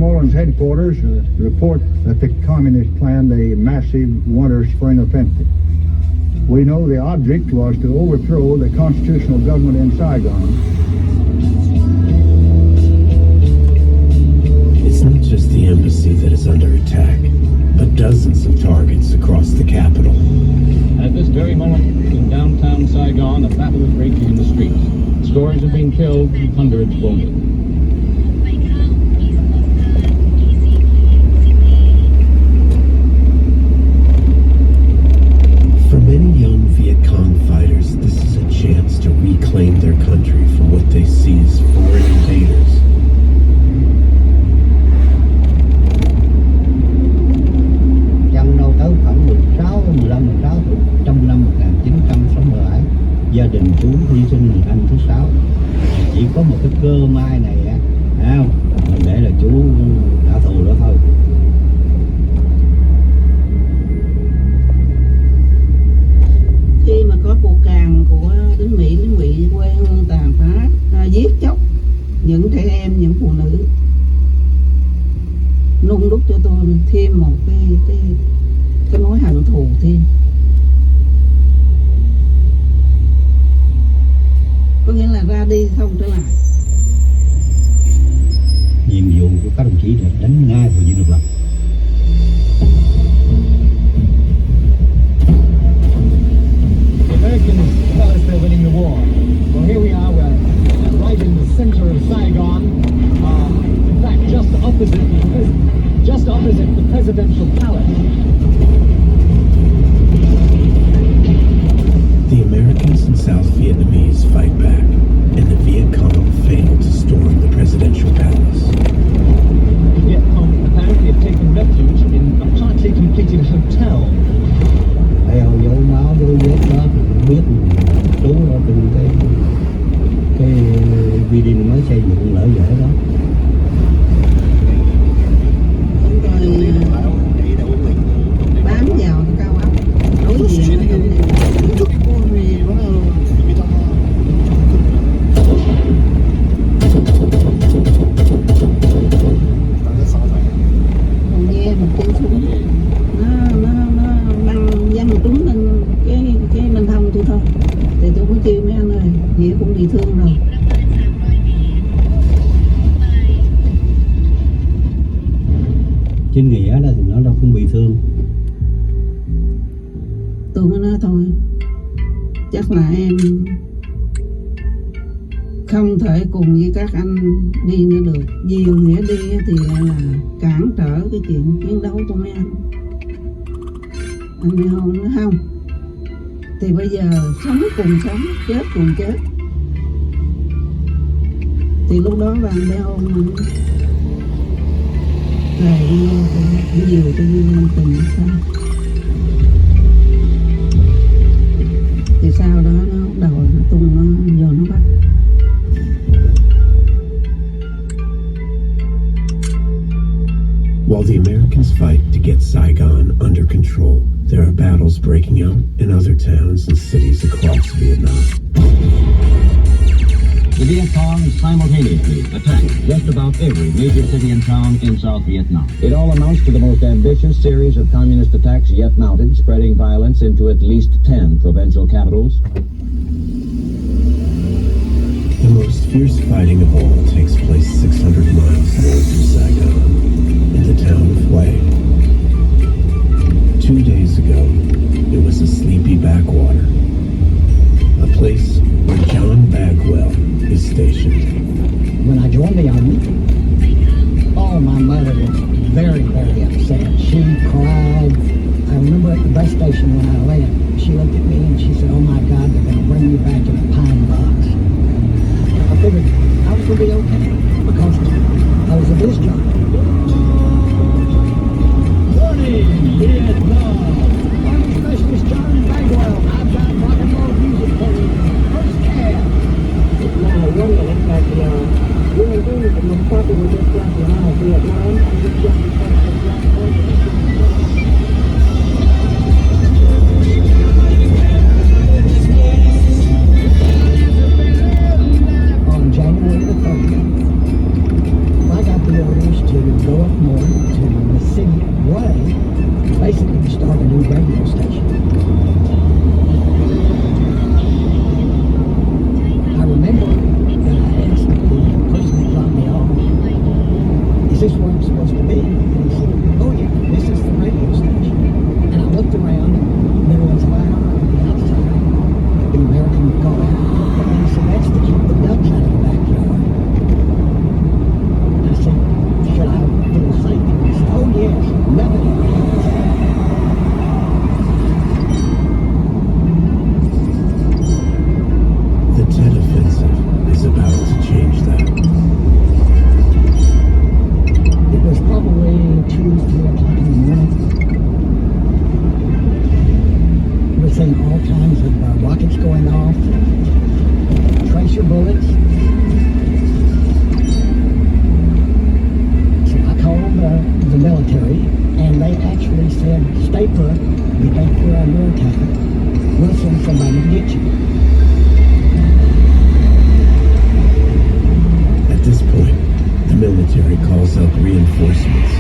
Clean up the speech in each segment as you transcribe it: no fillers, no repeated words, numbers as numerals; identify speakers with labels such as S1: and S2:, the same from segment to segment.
S1: Westmoreland's headquarters report that the communists planned a massive winter-spring offensive. We know the object was to overthrow the constitutional government in Saigon.
S2: It's not just the embassy that is under attack, but dozens of targets across the capital.
S3: At this very moment, in downtown Saigon, a battle is raging in the streets. Scores have been killed, hundreds wounded.
S2: For many young Viet Cong fighters, this is a chance to reclaim their country from what they see as foreign invaders.
S4: Chăm đâu tới khoảng 15-16 tuổi trong năm 1967, gia đình chú hy sinh ngày anh thứ 6. Chỉ có một cái cơ may này không? Để là chú trả thù đó thôi.
S5: Khi mà có cuộc càn của lính Mỹ, lính Ngụy quê hương tàn phá, giết chóc những trẻ em, những phụ nữ, nung đúc cho tôi thêm một cái mối hận thù thêm. Có nghĩa là ra đi không trở lại.
S4: Nhiệm vụ của các đồng chí là đánh ngay vào dinh độc lập.
S3: The Americans tell us they're winning the war. Well, here we are, we're right in the center of Saigon. In fact, just opposite the presidential palace.
S2: The Americans and South Vietnamese fight back, and the Viet Cong fail to storm the presidential palace.
S3: The Viet Cong apparently have taken refuge in a partly completed hotel.
S4: Theo dấu máu dấu vết đó thì biết chú ở từng cái video mới xây dựng lỡ dở đó.
S5: Không còn bám vào cái cao ốc đối diện với còn nghe một tiếng súng nó băng văng trúng lên cái bên hông tôi thôi, thì tôi cũng kêu mấy anh ơi, Nghĩa cũng bị thương rồi.
S4: Trên Nghĩa đó thì nó đâu không bị thương.
S5: Tôi mới nói thôi, chắc là em không thể cùng với các anh đi nữa được. Nhiều Nghĩa đi thì lại là cản trở cái chuyện chiến đấu của mấy anh. Anh Lê Hôn nói không, thì bây giờ sống cùng sống, chết cùng chết. Thì lúc đó là anh Lê Hôn mà thầy nhiều cho nên tình sao. Thì sau đó nó bắt đầu nó tung nó vô nó bắt.
S2: While the Americans fight to get Saigon under control, there are battles breaking out in other towns and cities across Vietnam.
S6: The Viet Cong simultaneously attacked just about every major city and town in South Vietnam. It all amounts to the most ambitious series of communist attacks yet mounted, spreading violence into at least 10 provincial capitals.
S2: The most fierce fighting of all takes place 600 miles north of Saigon, in the town of Hue. 2 days ago, it was a sleepy backwater, a place where John Bagwell is stationed.
S4: When I joined the army, my mother was very, very upset. She cried. I remember at the bus station when I left, she looked at me and she said, "Oh my God, they're going to bring you back in a pine box." I figured I was going to be okay because I was a disc jockey.
S3: Warning, Vietnam!
S4: Army Specialist John Bagwell, I've got rock and roll music for you. First cab. On January the 30th, I got the orders to go this where I'm supposed to be? And he said, oh yeah, this is the radio station. And I looked around, and there was a ladder on the outside, the American Guard. And he said, that's to keep the ducks out of the backyard. I said, should I feel safe? And he said, oh yes, nothing ever happens.
S2: The Tet Offensive is about to change that.
S4: It was probably 2, 3 o'clock in the morning. We were seeing all kinds of rockets going off, tracer bullets. So I called the military, and they actually said, stay put, you think you're under attack, we'll send somebody to get you.
S2: At this point, the military calls up reinforcements.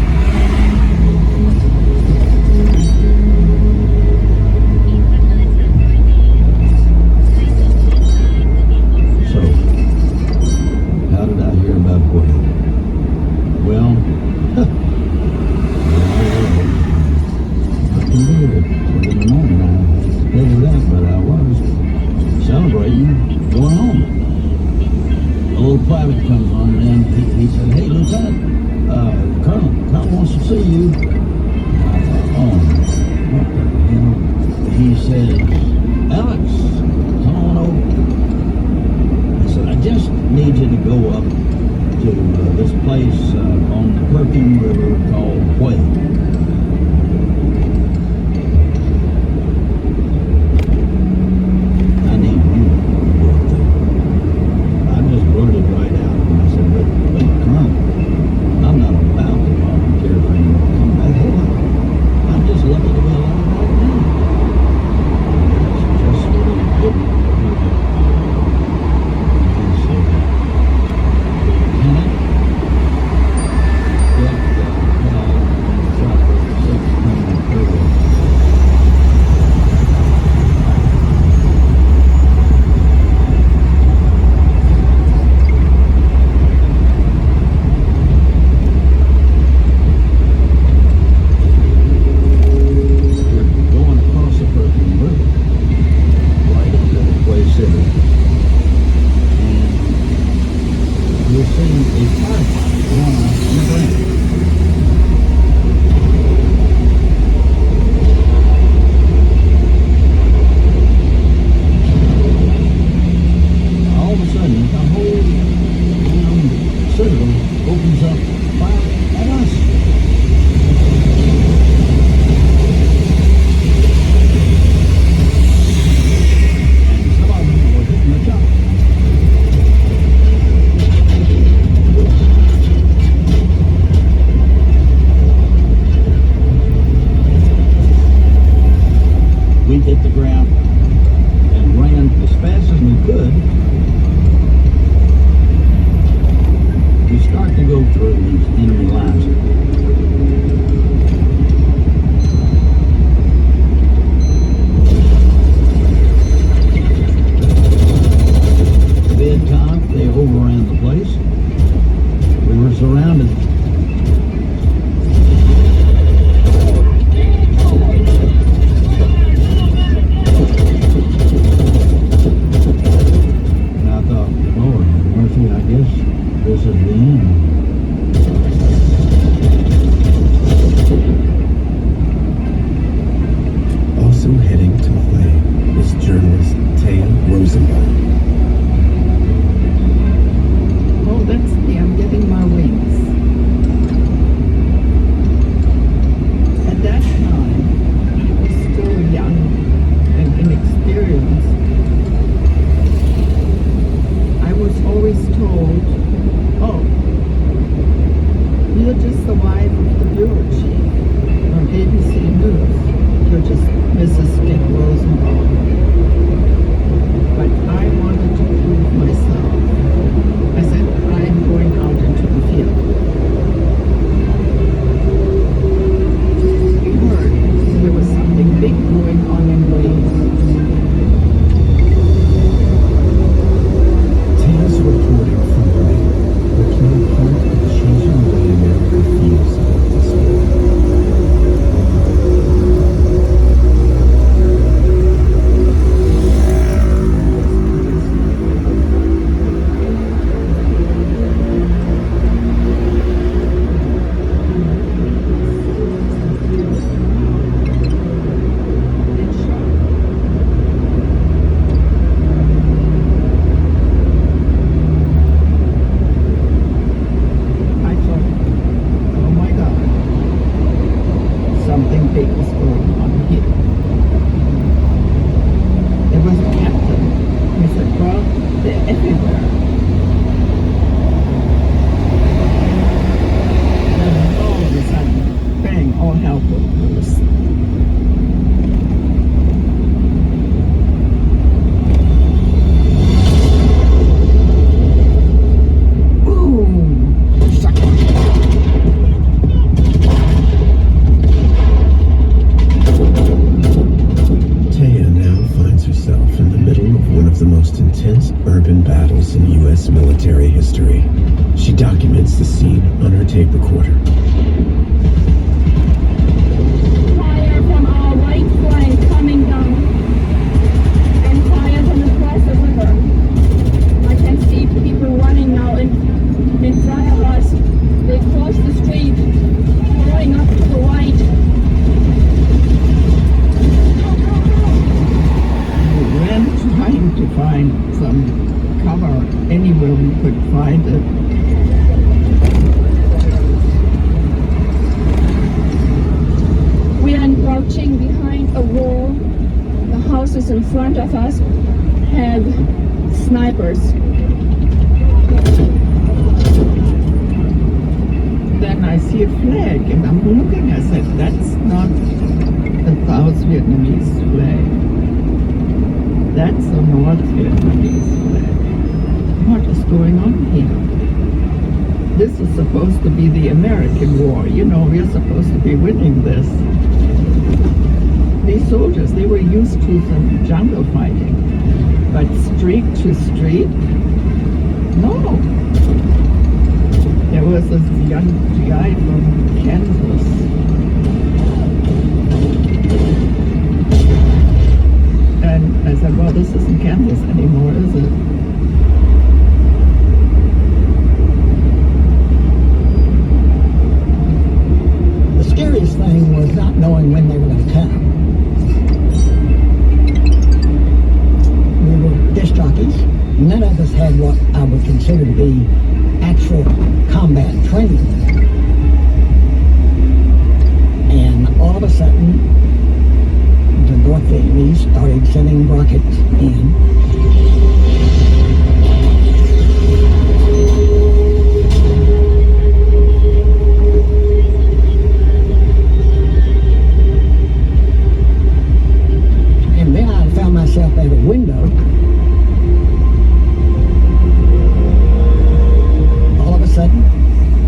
S6: So, how did I hear about Wade? Well, I can believe it. Within the morning, I figured it out, but I was celebrating, going home. A little private comes on, and he said, hey, Lieutenant, Colonel wants to see you. I thought, oh, what the hell? He said, Alex, come on over. I said, I just need you to go up to this place on the Perkin River called Wade. I need you to go up there. I just blurted right out, and I said, but Colonel, I'm not about to volunteer for you to come back. Hell, I'm just lucky to be alive right now. That's just what he didn't do. He said, Lieutenant, get the hell shot with 600 turbo. Going across the Perkin River, right into Quay City, and you're seeing a firefight going on in the ground. All of a sudden, the whole damn citadel opens up fire at us. And some of them were hitting the top. We hit the ground and ran as fast as we could. We start to go through these enemy lines. Bedtime, they overran the place. We were surrounded. And I thought, Lord have mercy, I guess this is the end.
S2: Also heading to Wade is journalist Taya Rosenbaum.
S5: Oh, that's me. I'm getting my wings. At that time, I was still young and inexperienced. I was always told, oh, you're just the wife of the bureau chief on ABC News. You're just Mrs. Dick Rosenbaum. But I wanted to prove myself. I said, I'm going out into the field. We heard there was something big going on in Wales.
S2: Taya's reporting from Wade became part of changing the way America documents the scene on her tape recorder.
S7: Fire from our white flag coming down, and fire from across the river. I can see people running now in front of us. They cross the street, going up to the right.
S5: We went trying to find some cover anywhere we could find it.
S7: We are crouching behind a wall. The houses in front of us have snipers.
S5: Then I see a flag and I'm looking, I said, that's not the South Vietnamese flag. That's the North Vietnamese flag. What is going on here? This is supposed to be the American war. You know, we're supposed to be winning this. These soldiers, they were used to some jungle fighting. But street to street? No. There was this young guy from Kansas. And I said, well, this isn't Kansas anymore, is it?
S4: The scariest thing was not knowing when they were going to come. We were disc jockeys. None of us had what I would consider to be actual combat training. And all of a sudden, the North Vietnamese started sending rockets in. And then I found myself at a window. All of a sudden,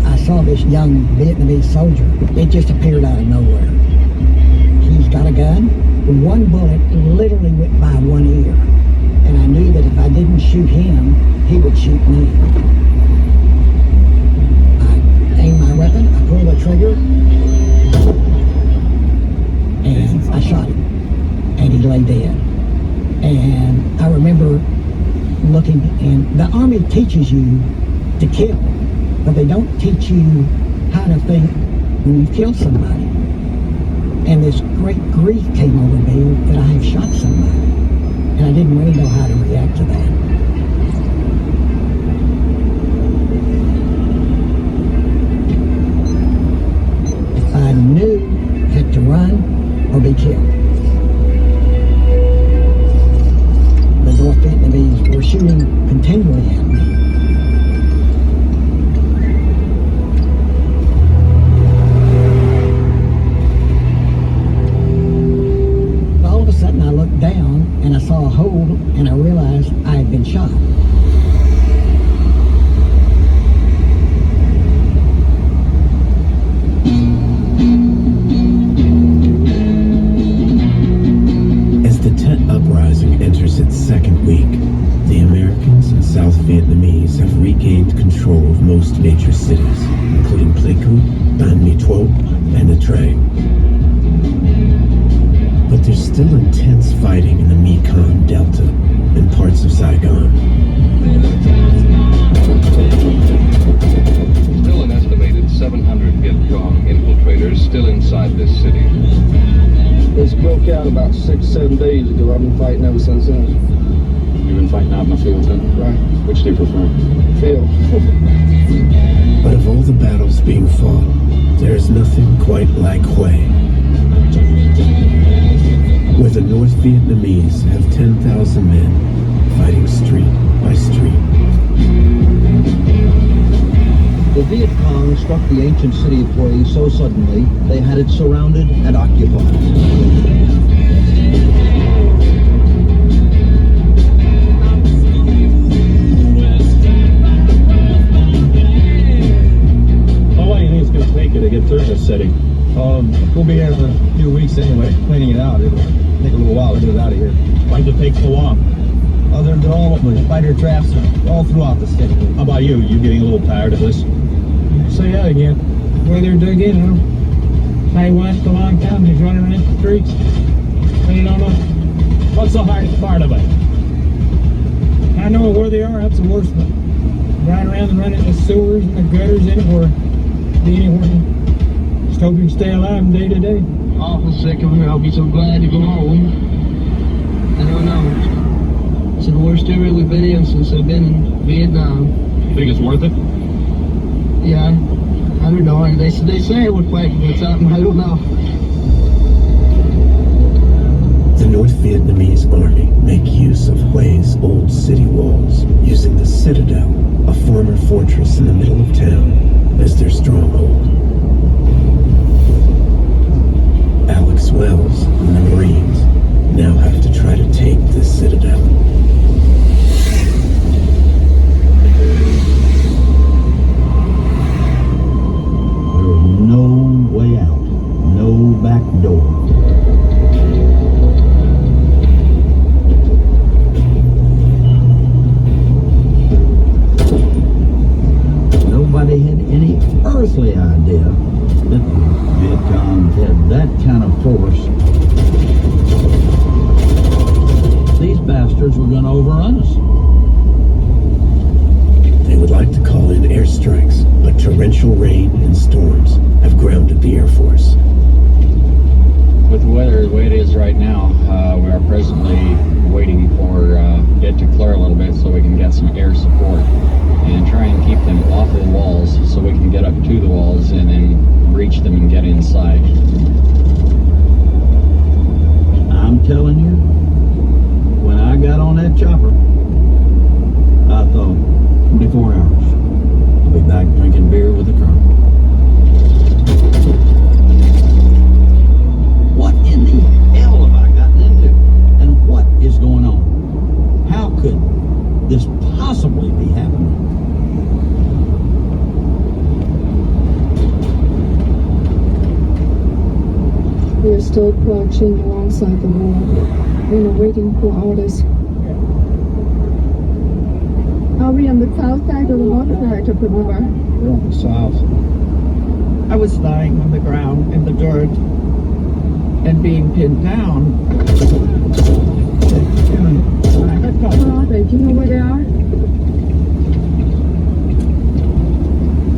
S4: I saw this young Vietnamese soldier. It just appeared out of nowhere. He's got a gun. One bullet literally went by one ear. And I knew that if I didn't shoot him, he would shoot me. I aimed my weapon, I pulled the trigger, and I shot him. And he lay dead. And I remember looking, and the Army teaches you to kill, but they don't teach you how to think when you kill somebody. And this great grief came over me that I had shot somebody. And I didn't really know how to react to that. I knew I had to run or be killed. The North Vietnamese were shooting continually at me. All of a sudden I looked down and I saw a hole and I realized I had been shot.
S2: As the Tet Uprising enters its second week, the Americans and South Vietnamese have regained control of most major cities, including Pleiku, Ban Mi Thuot, and Nha Trang. But there's still intense fighting in the Mekong Delta and parts of Saigon.
S8: Still an estimated 700 Vietcong infiltrators still inside this city.
S9: This broke out about 6-7 days ago. I've been fighting ever since then.
S8: You've been fighting out in the field then?
S9: Right.
S8: Which do you prefer?
S9: Field.
S2: But of all the battles being fought, there is nothing quite like Hue, where the North Vietnamese have 10,000 men fighting street by street.
S6: The Viet Cong struck the ancient city of Hue so suddenly, they had it surrounded and occupied.
S3: How long do you think it's going to take you to get through this city? We'll be here for a few weeks anyway, cleaning it out. It'll take a little while to get it out of here. Why does it take so long? They're all spider traps all throughout the city. How about you? You getting a little tired of this? say that again. Where they're dug in, huh? Say west a long time, just running around the streets. Really don't know. What's the hardest part of it? I know where they are, that's the worst thing. Running around and running the sewers and the gutters anywhere. Be anywhere. Just hope you can stay alive day to day.
S9: Awful sick of her. I'll be so glad to go home. I don't know. It's the worst era we've been in since I've been in Vietnam.
S3: Think it's worth it?
S9: Yeah, I don't know. They say we're fighting for something. I don't know.
S2: The North Vietnamese army make use of Hue's old city walls, using the Citadel, a former fortress in the middle of town, as their stronghold. Alex Wells and the Marines now have to try to take this Citadel.
S10: There was no way out, no back door. Nobody had any earthly idea that the Viet Cong had that kind of force. These bastards were going to overrun us.
S2: They would like to call in airstrikes, but torrential rain and storms have grounded the Air Force.
S11: With the weather the way it is right now, we are presently waiting for it to clear a little bit so we can get some air support and try and keep them off of the walls so we can get up to the walls and then reach them and get inside.
S10: I'm telling you, when I got on that chopper, I thought 24 hours. I'll be back drinking beer with the colonel. What in the hell have I gotten into? And what is going on? How could this possibly be happening?
S7: We are still crouching alongside the wall and are waiting for orders. Are we on the south side or the north side of the river?
S1: We're on the south.
S5: I was lying on the ground in the dirt and being pinned down.
S7: Where are they? Do you know where they are?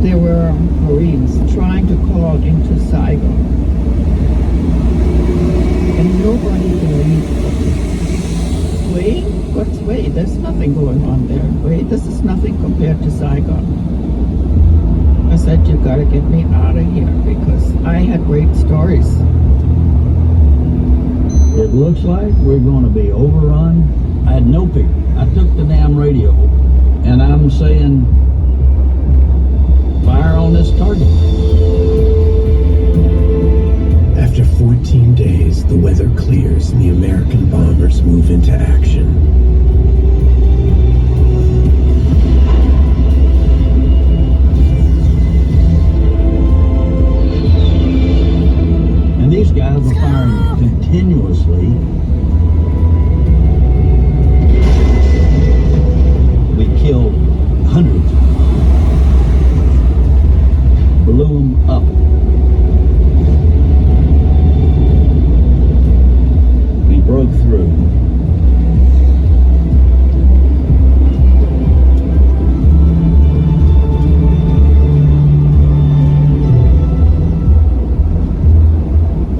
S5: There were Marines trying to call into Saigon. And nobody believed them. Wait, what's wait? There's nothing going on there. Wait, this is nothing compared to Saigon. I said, you gotta get me out of here because I had great stories.
S10: It looks like we're going to be overrun. I had no fear. I took the damn radio and I'm saying, fire on this target.
S2: After 14 days, the weather clears and the American bombers move into action.
S10: And these guys were firing continuously. We killed hundreds. Blew them up. We broke through.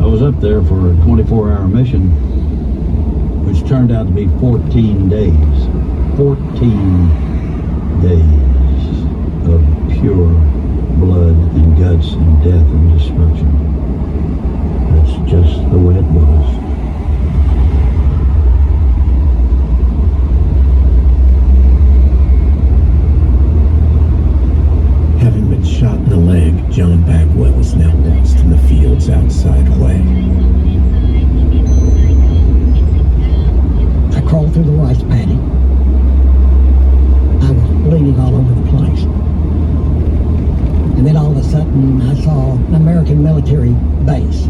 S10: I was up there for a 24-hour mission, which turned out to be 14 days. 14 days of pure blood and guts and death and destruction. That's just the way it was.
S2: Having been shot in the leg, John Bagwell is now lost in the fields outside Hue.
S4: I crawled through the rice paddy. I was bleeding all over the place. And then all of a sudden, I saw an American military base.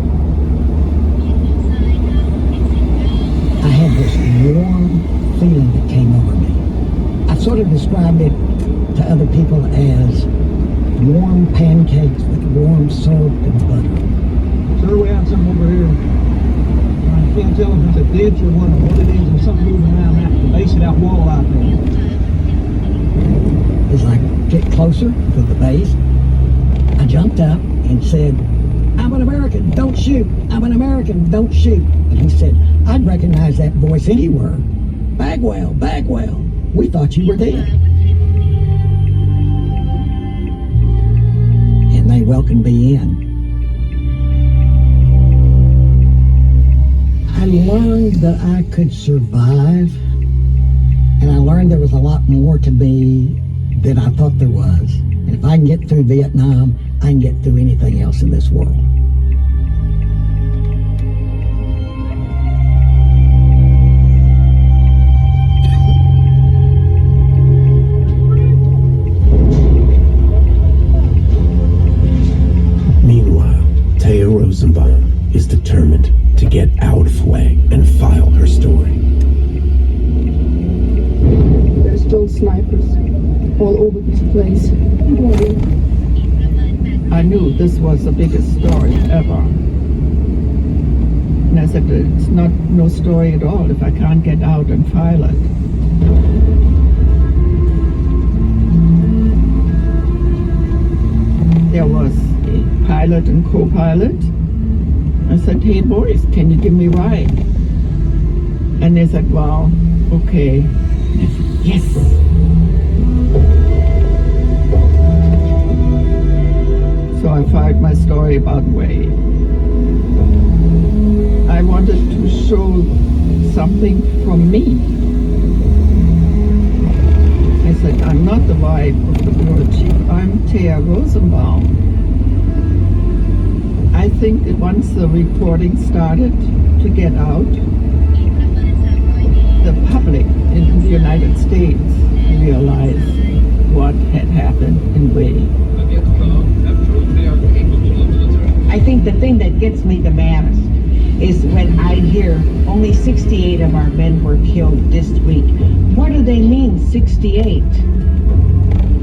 S4: I had this warm feeling that came over me. I've sort of described it to other people as warm pancake them soaked in butter.
S9: Sir, we have some over here. I can't tell if it's a ditch or what it is. There's something moving around the base of that wall out there.
S4: As I get closer to the base, I jumped up and said, "I'm an American, don't shoot. I'm an American, don't shoot." And he said, "I'd recognize that voice anywhere. Bagwell, Bagwell, we thought you were dead." And they welcomed me in. I learned that I could survive, and I learned there was a lot more to me than I thought there was. And if I can get through Vietnam, I can get through anything else in this world.
S2: Meanwhile, Taya Rosenbaum is determined to get out of Hue and file her story.
S7: There's still snipers all over this place.
S5: I knew this was the biggest story ever. And I said, it's not no story at all if I can't get out and file it. There was a pilot and co-pilot. I said, "Hey boys, can you give me a ride?" And they said, "Well, okay." And I said, "Yes." So I filed my story about Hue. I wanted to show something from me. I said, "I'm not the wife of the bureau chief. I'm Taya Rosenbaum." I think that once the reporting started to get out, the public in the United States realized what had happened in Hue.
S12: I think the thing that gets me the maddest is when I hear only 68 of our men were killed this week. What do they mean, 68?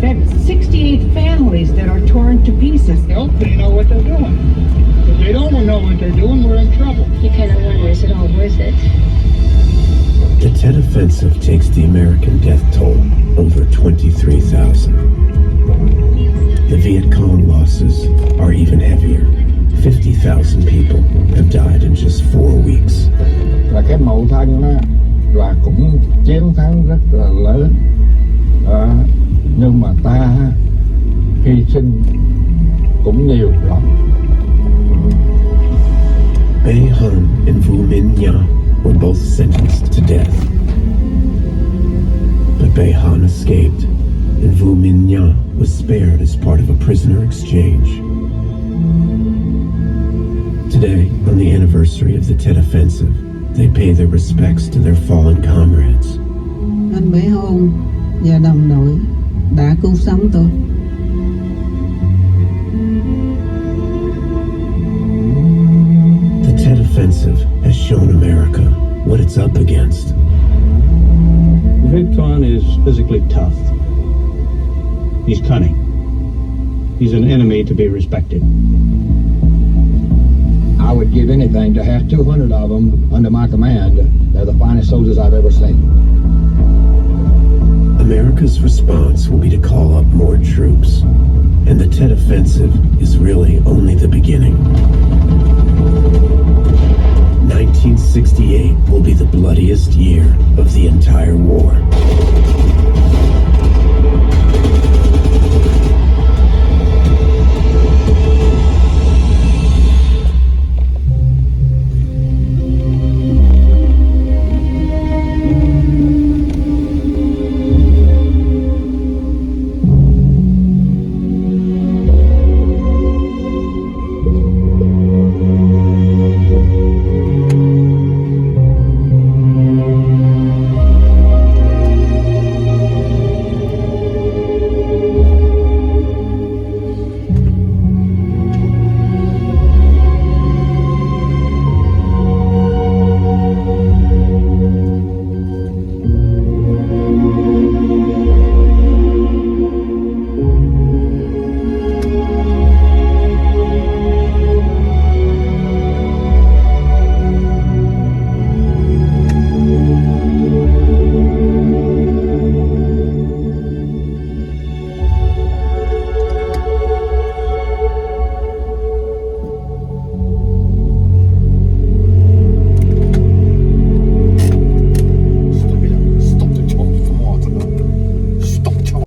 S12: That's 68 families that are torn to pieces.
S9: They hope they know what they're doing. If they don't know what they're doing, we're in trouble.
S7: You kind of wonder, is it all worth it?
S2: The Tet Offensive takes the American death toll over 23,000. The Viet Cong losses are even heavier. 50,000 people have died in just 4 weeks.
S1: Là cái mậu thân đó, và cũng chiến thắng rất là lớn. Nhưng mà ta hy sinh cũng nhiều lắm.
S2: Bay Han and Vu Minh Nha were both sentenced to death. But Bay Han escaped, and Vu Minh Nha was spared as part of a prisoner exchange. Today, on the anniversary of the Tet Offensive, they pay their respects to their fallen comrades.
S5: Anh Bảy Hôn và đồng đội đã cứu sống tôi.
S2: The Tet Offensive has shown America what it's up against.
S10: Viet Cong is physically tough. He's cunning. He's an enemy to be respected.
S1: I would give anything to have 200 of them under my command. They're the finest soldiers I've ever seen.
S2: America's response will be to call up more troops, and the Tet Offensive is really only the beginning. 1968 will be the bloodiest year of the entire war.